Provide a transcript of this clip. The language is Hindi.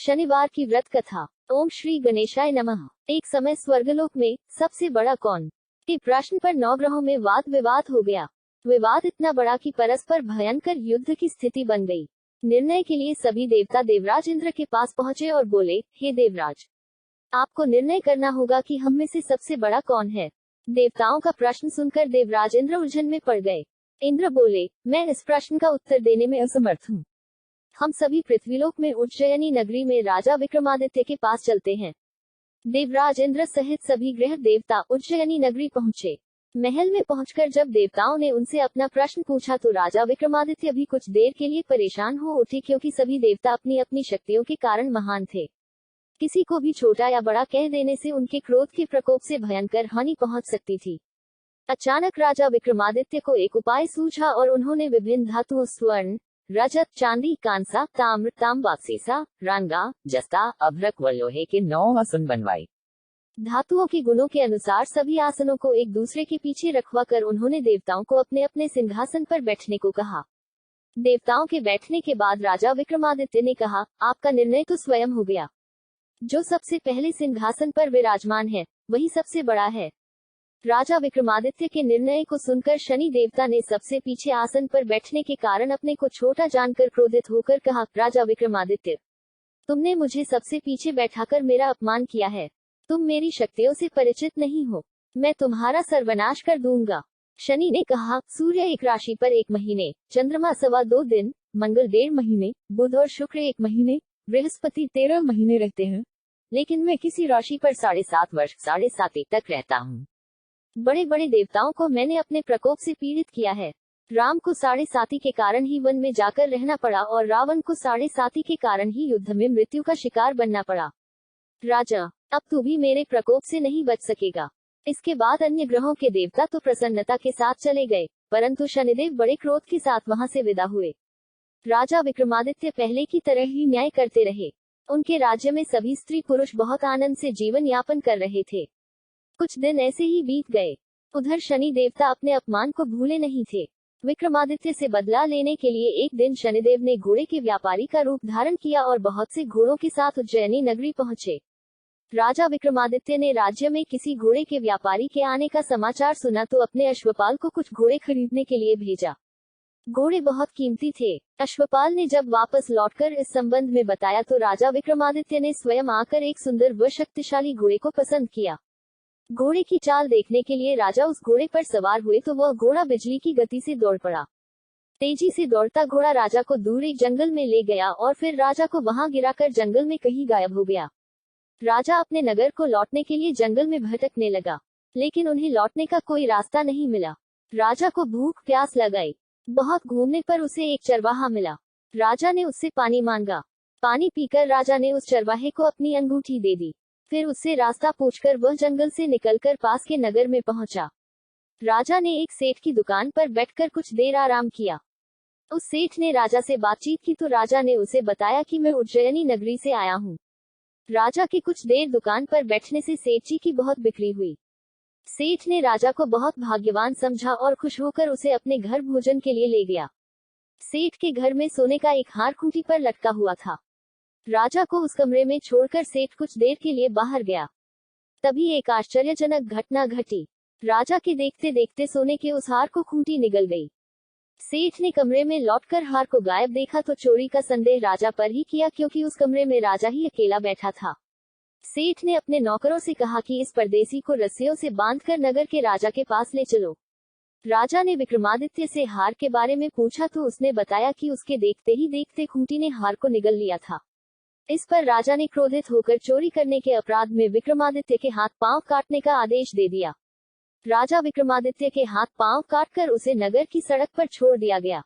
शनिवार की व्रत कथा। ओम श्री गणेशाय नमः। एक समय स्वर्गलोक में सबसे बड़ा कौन के प्रश्न पर 9 ग्रहों में वाद विवाद हो गया। विवाद इतना बड़ा कि परस्पर भयंकर युद्ध की स्थिति बन गई। निर्णय के लिए सभी देवता देवराज इंद्र के पास पहुंचे और बोले, हे देवराज, आपको निर्णय करना होगा कि हम में से सबसे बड़ा कौन है। देवताओं का प्रश्न सुनकर देवराज इंद्र उलझन में पड़ गए। इंद्र बोले, मैं इस प्रश्न का उत्तर देने में असमर्थ हूँ। हम सभी पृथ्वीलोक में उज्जयिनी नगरी में राजा विक्रमादित्य के पास चलते हैं। देवराज इंद्र सहित सभी ग्रह देवता उज्जयिनी नगरी पहुंचे। महल में पहुंचकर जब देवताओं ने उनसे अपना प्रश्न पूछा तो राजा विक्रमादित्य भी कुछ देर के लिए परेशान हो उठे, क्योंकि सभी देवता अपनी अपनी शक्तियों के कारण महान थे। किसी को भी छोटा या बड़ा कह देने से उनके क्रोध के प्रकोप से भयंकर हानि पहुंच सकती थी। अचानक राजा विक्रमादित्य को एक उपाय सूझा और उन्होंने विभिन्न धातुओं स्वर्ण, रजत, चांदी, कांसा, ताम्र, तांबा, सीसा, रांगा, जस्ता, अभ्रक व लोहे के 9 आसन बनवाए। धातुओं के गुणों के अनुसार सभी आसनों को एक दूसरे के पीछे रखवाकर उन्होंने देवताओं को अपने अपने सिंहासन पर बैठने को कहा। देवताओं के बैठने के बाद राजा विक्रमादित्य ने कहा, आपका निर्णय तो स्वयं हो गया। जो सबसे पहले सिंहासन पर विराजमान है वही सबसे बड़ा है। राजा विक्रमादित्य के निर्णय को सुनकर शनि देवता ने सबसे पीछे आसन पर बैठने के कारण अपने को छोटा जानकर क्रोधित होकर कहा, राजा विक्रमादित्य, तुमने मुझे सबसे पीछे बैठाकर मेरा अपमान किया है। तुम मेरी शक्तियों से परिचित नहीं हो। मैं तुम्हारा सर्वनाश कर दूंगा। शनि ने कहा, सूर्य एक राशि पर 1 महीने, चंद्रमा 2.25 दिन, मंगल 1.5 महीने, बुध और शुक्र 1 महीने, बृहस्पति 13 महीने रहते हैं, लेकिन मैं किसी राशि पर 7.5 वर्ष 7.5 तक रहता हूँ। बड़े बड़े देवताओं को मैंने अपने प्रकोप से पीड़ित किया है। राम को 7.5 के कारण ही वन में जाकर रहना पड़ा और रावण को 7.5 के कारण ही युद्ध में मृत्यु का शिकार बनना पड़ा। राजा, अब तू भी मेरे प्रकोप से नहीं बच सकेगा। इसके बाद अन्य ग्रहों के देवता तो प्रसन्नता के साथ चले गए, परंतु शनिदेव बड़े क्रोध के साथ वहां से विदा हुए। राजा विक्रमादित्य पहले की तरह ही न्याय करते रहे। उनके राज्य में सभी स्त्री पुरुष बहुत आनंद से जीवन यापन कर रहे थे। कुछ दिन ऐसे ही बीत गए। उधर शनि देवता अपने अपमान को भूले नहीं थे। विक्रमादित्य से बदला लेने के लिए एक दिन शनिदेव ने घोड़े के व्यापारी का रूप धारण किया और बहुत से घोड़ों के साथ उज्जयिनी नगरी पहुंचे। राजा विक्रमादित्य ने राज्य में किसी घोड़े के व्यापारी के आने का समाचार सुना तो अपने अश्वपाल को कुछ घोड़े खरीदने के लिए भेजा। घोड़े बहुत कीमती थे। अश्वपाल ने जब वापस लौटकर इस संबंध में बताया तो राजा विक्रमादित्य ने स्वयं आकर एक सुंदर व शक्तिशाली घोड़े को पसंद किया। घोड़े की चाल देखने के लिए राजा उस घोड़े पर सवार हुए तो वह घोड़ा बिजली की गति से दौड़ पड़ा। तेजी से दौड़ता घोड़ा राजा को दूर एक जंगल में ले गया और फिर राजा को वहां गिराकर जंगल में कहीं गायब हो गया। राजा अपने नगर को लौटने के लिए जंगल में भटकने लगा, लेकिन उन्हें लौटने का कोई रास्ता नहीं मिला। राजा को भूख प्यास लगाई। बहुत घूमने पर उसे एक चरवाहा मिला। राजा ने उससे पानी मांगा। पानी पीकर राजा ने उस चरवाहे को अपनी अंगूठी दे दी। फिर उससे रास्ता पूछकर वह जंगल से निकलकर पास के नगर में पहुंचा। राजा ने एक सेठ की दुकान पर बैठकर कुछ देर आराम किया। उस सेठ ने राजा से बातचीत की तो राजा ने उसे बताया कि मैं उज्जयिनी नगरी से आया हूँ। राजा के कुछ देर दुकान पर बैठने से सेठ जी की बहुत बिक्री हुई। सेठ ने राजा को बहुत भाग्यवान समझा और खुश होकर उसे अपने घर भोजन के लिए ले गया। सेठ के घर में सोने का एक हार खूंटी पर लटका हुआ था। राजा को उस कमरे में छोड़कर सेठ कुछ देर के लिए बाहर गया। तभी एक आश्चर्यजनक घटना घटी। राजा के देखते देखते सोने के उस हार को खूंटी निगल गई। सेठ ने कमरे में लौटकर हार को गायब देखा तो चोरी का संदेह राजा पर ही किया, क्योंकि उस कमरे में राजा ही अकेला बैठा था। सेठ ने अपने नौकरों से कहा कि इस परदेसी को रस्सियों से बांधकर नगर के राजा के पास ले चलो। राजा ने विक्रमादित्य से हार के बारे में पूछा तो उसने बताया कि उसके देखते ही देखते खूंटी ने हार को निगल लिया था। इस पर राजा ने क्रोधित होकर चोरी करने के अपराध में विक्रमादित्य के हाथ पांव काटने का आदेश दे दिया। राजा विक्रमादित्य के हाथ पांव काटकर उसे नगर की सड़क पर छोड़ दिया गया।